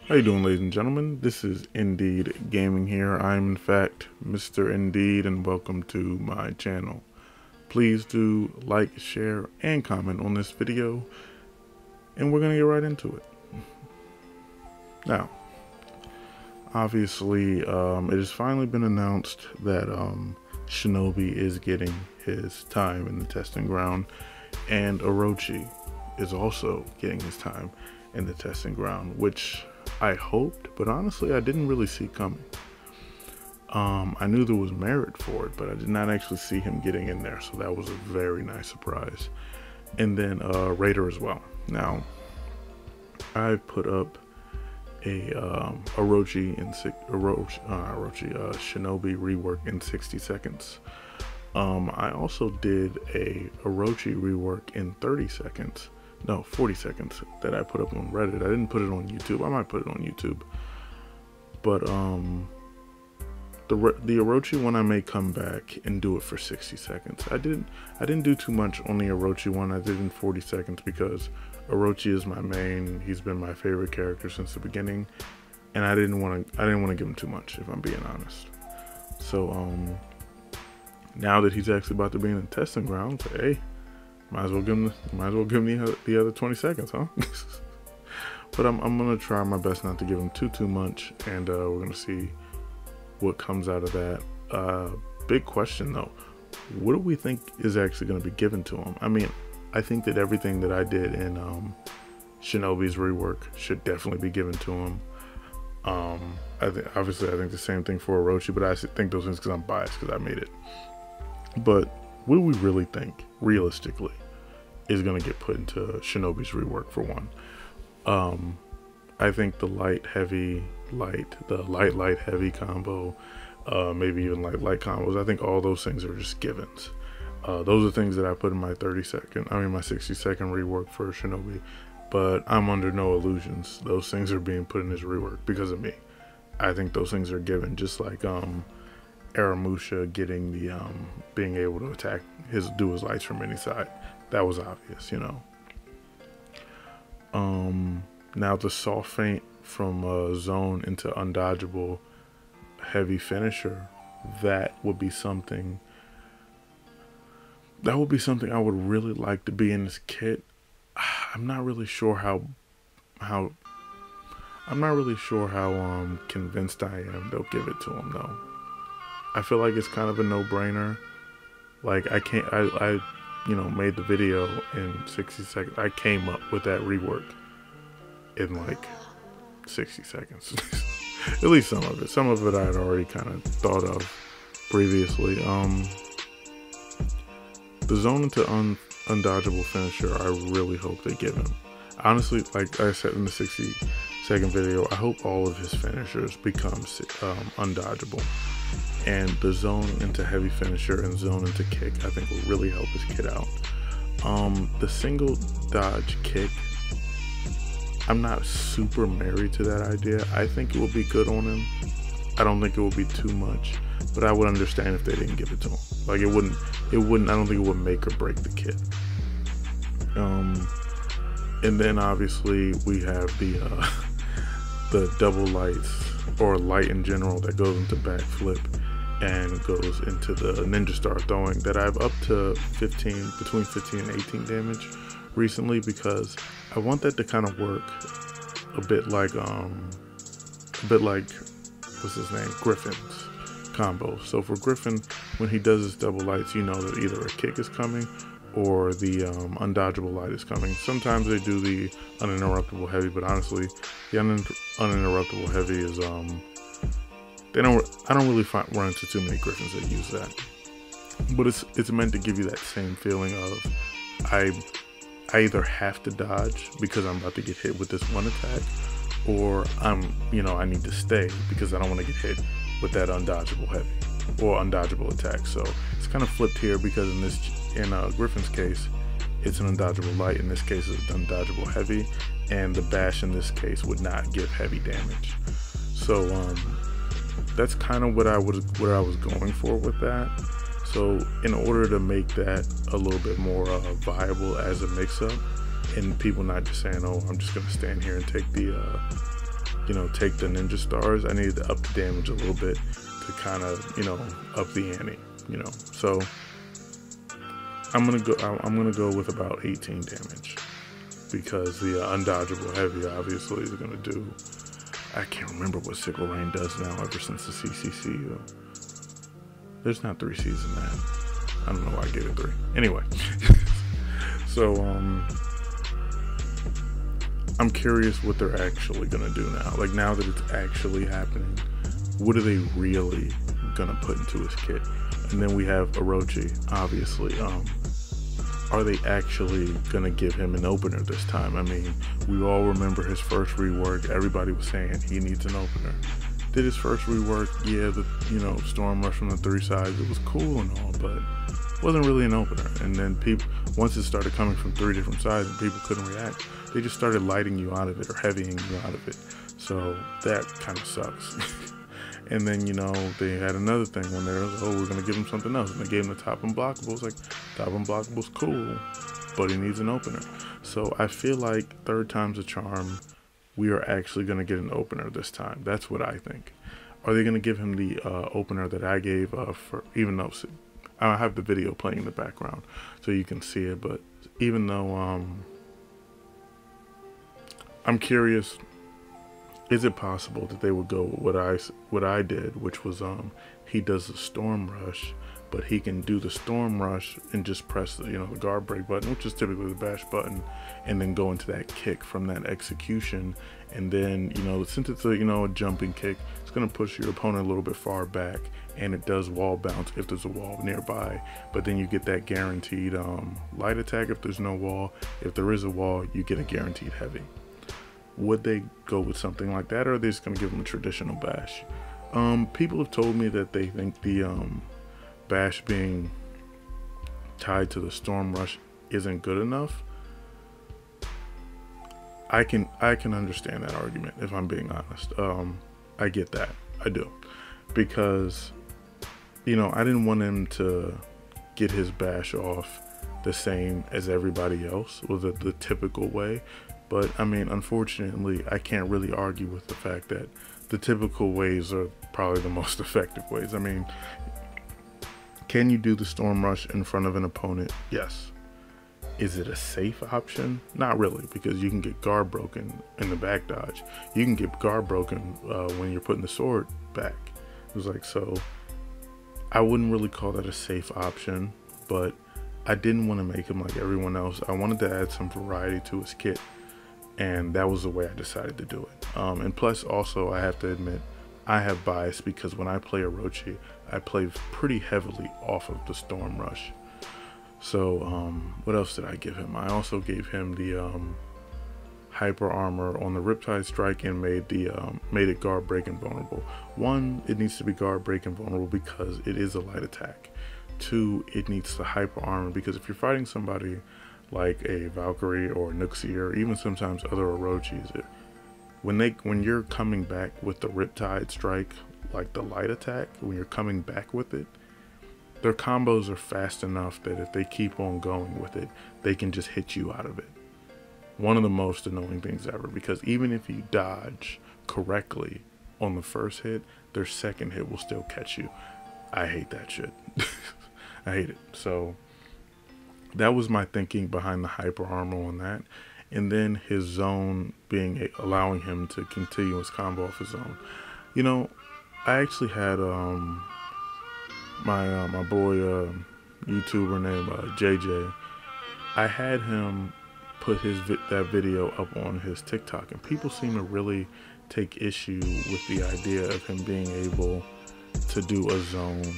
How you doing, ladies and gentlemen? This is Indeed Gaming here. I'm in fact Mr. Indeed, and welcome to my channel. Please do like, share, and comment on this video, and we're gonna get right into it. Now, obviously, it has finally been announced that Shinobi is getting his time in the testing ground, and Orochi is also getting his time in the testing ground, which I hoped, but honestly I didn't really see coming. I knew there was merit for it, but I did not actually see him getting in there, so that was a very nice surprise. And then Raider as well. Now, I put up a Shinobi rework in 60 seconds. I also did a Orochi rework in 30 seconds. No, 40 seconds that I put up on Reddit. I didn't put it on YouTube. I might put it on YouTube. But the Orochi one I may come back and do it for 60 seconds. I didn't do too much on the Orochi one. I did in 40 seconds because Orochi is my main. He's been my favorite character since the beginning, and I didn't want to give him too much, if I'm being honest. So now that he's actually about to be in the testing ground, hey, might as well give him the other 20 seconds, huh? But I'm gonna try my best not to give him too much, and we're gonna see what comes out of that. Big question though, what do we think is actually gonna be given to him? I mean, I think that everything that I did in Shinobi's rework should definitely be given to him. Obviously I think the same thing for Orochi, but I think those things because I'm biased because I made it. But what do we really think, realistically, is going to get put into Shinobi's rework for one? I think the light, heavy, light, the light, heavy combo, maybe even light combos, I think all those things are just givens. Those are things that I put in my 60-second rework for Shinobi, but I'm under no illusions. Those things are being put in his rework because of me. I think those things are given, just like Aramusha getting the being able to do his lights from any side. That was obvious, you know. Now the soft feint from zone into undodgeable heavy finisher, that would be something I would really like to be in this kit. I'm not really sure how convinced I am they'll give it to him though. I feel like it's kind of a no-brainer. Like I made the video in 60 seconds. I came up with that rework in like 60 seconds. At least some of it. Some of it I had already kind of thought of previously. The zone into undodgeable finisher, I really hope they give him. Honestly, like I said in the 60-second video, I hope all of his finishers become undodgeable. And the zone into heavy finisher and zone into kick, I think will really help his kid out. The single dodge kick, I'm not super married to that idea. I think it will be good on him. I don't think it will be too much, but I would understand if they didn't give it to him. Like it wouldn't, I don't think it would make or break the kit. And then obviously we have the double lights, or light in general, that goes into backflip and goes into the ninja star throwing, that I've up to between 15 and 18 damage recently, because I want that to kind of work a bit like what's his name, Griffin's combo. So for Griffin, when he does his double lights, you know that either a kick is coming or the undodgeable light is coming. Sometimes they do the uninterruptible heavy, but honestly, the uninterruptible heavy is I don't really run into too many Griffins that use that. But it's meant to give you that same feeling of I either have to dodge because I'm about to get hit with this one attack, or I need to stay because I don't want to get hit with that undodgeable heavy or undodgeable attack. So it's kind of flipped here, because in Griffin's case, it's an undodgeable light. In this case, it's an undodgeable heavy, and the bash in this case would not give heavy damage. So that's kind of what I was going for with that. So in order to make that a little bit more viable as a mix-up, and people not just saying, oh, I'm just gonna stand here and take the you know, take the ninja stars, I needed to up the damage a little bit to kind of, you know, up the ante, you know. So I'm gonna go with about 18 damage, because the undodgeable heavy obviously is gonna do. I can't remember what Sickle Rain does now ever since the CCC. There's not 3 C's in that. I don't know why I gave it 3. Anyway, so I'm curious what they're actually gonna do now. Like, now that it's actually happening, what are they really gonna put into his kit? And then we have Orochi, obviously. Are they actually gonna give him an opener this time? I mean, we all remember his first rework. Everybody was saying he needs an opener. Did his first rework, yeah, the, you know, Storm Rush from the 3 sides, it was cool and all, but wasn't really an opener. And then people, once it started coming from 3 different sides and people couldn't react, they just started lighting you out of it or heavying you out of it. So that kind of sucks. And then, you know, they had another thing when they were like, oh, we're going to give him something else. And they gave him the top unblockable. It's like, top unblockable's cool, but he needs an opener. So I feel like third time's a charm. We are actually going to get an opener this time. That's what I think. Are they going to give him the opener that I gave for, even though I have the video playing in the background so you can see it, but even though I'm curious, is it possible that they would go with what I did, which was he does the Storm Rush, but he can do the Storm Rush and just press the, you know, the guard break button, which is typically the bash button, and then go into that kick from that execution. And then, you know, since it's a, you know, a jumping kick, it's going to push your opponent a little bit far back, and it does wall bounce if there's a wall nearby, but then you get that guaranteed light attack if there's no wall. If there is a wall, you get a guaranteed heavy. Would they go with something like that, or are they just going to give them a traditional bash? People have told me that they think the bash being tied to the Storm Rush isn't good enough. I can understand that argument, if I'm being honest. I get that. I do. Because, you know, I didn't want him to get his bash off the same as everybody else, or the typical way. But I mean, unfortunately, I can't really argue with the fact that the typical ways are probably the most effective ways. I mean, can you do the Storm Rush in front of an opponent? Yes. Is it a safe option? Not really, because you can get guard broken in the back dodge. You can get guard broken when you're putting the sword back. It was like, so I wouldn't really call that a safe option, but I didn't want to make him like everyone else. I wanted to add some variety to his kit. And that was the way I decided to do it. And plus, also, I have to admit, I have bias because when I play Orochi, I play pretty heavily off of the Storm Rush. So, what else did I give him? I also gave him the hyper armor on the Riptide Strike and made it guard break and vulnerable. 1, it needs to be guard break and vulnerable because it is a light attack. 2, it needs the hyper armor because if you're fighting somebody like a Valkyrie or Nuxie or even sometimes other Orochis, when you're coming back with the Riptide Strike, like the light attack, when you're coming back with it, their combos are fast enough that if they keep on going with it, they can just hit you out of it. One of the most annoying things ever, because even if you dodge correctly on the first hit, their second hit will still catch you. I hate that shit. I hate it. So that was my thinking behind the hyper armor on that. And then his zone being allowing him to continue his combo off his zone. You know, I actually had my boy YouTuber named JJ. I had him put that video up on his TikTok, and people seem to really take issue with the idea of him being able to do a zone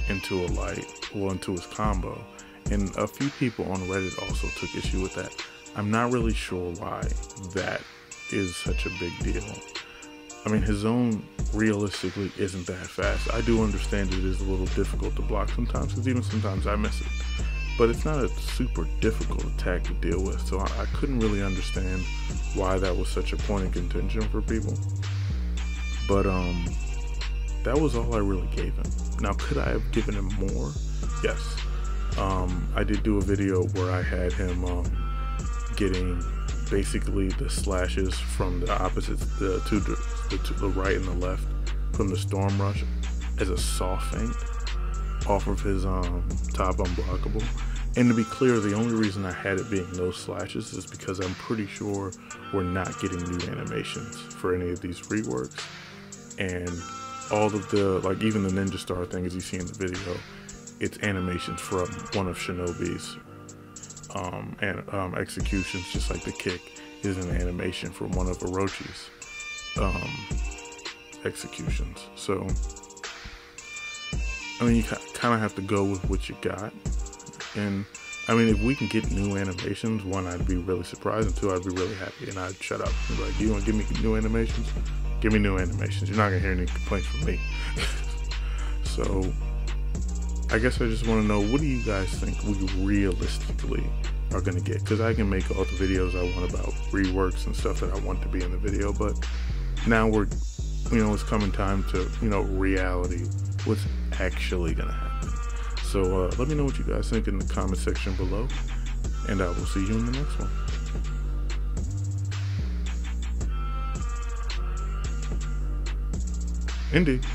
into a light, well, into his combo. And a few people on Reddit also took issue with that. I'm not really sure why that is such a big deal. I mean, his zone realistically isn't that fast. I do understand it is a little difficult to block sometimes, because even sometimes I miss it. But it's not a super difficult attack to deal with, so I couldn't really understand why that was such a point of contention for people. But that was all I really gave him. Now, could I have given him more? Yes. I did do a video where I had him getting basically the slashes from the opposites, the right and the left from the Storm Rush as a soft feint off of his top unblockable. And to be clear, the only reason I had it being those slashes is because I'm pretty sure we're not getting new animations for any of these reworks. And all of the, like even the Ninja Star thing, as you see in the video, it's animations from one of Shinobi's executions, just like the kick is an animation from one of Orochi's executions. So, I mean, you kind of have to go with what you got. And I mean, if we can get new animations, one, I'd be really surprised, and two, I'd be really happy, and I'd shut up and be like, you want to give me new animations? Give me new animations. You're not gonna hear any complaints from me. So I guess I just want to know, what do you guys think we realistically are gonna get? Because I can make all the videos I want about reworks and stuff that I want to be in the video, but now we're, it's coming time to, reality, what's actually gonna happen. So let me know what you guys think in the comment section below, and I will see you in the next one. Indeed.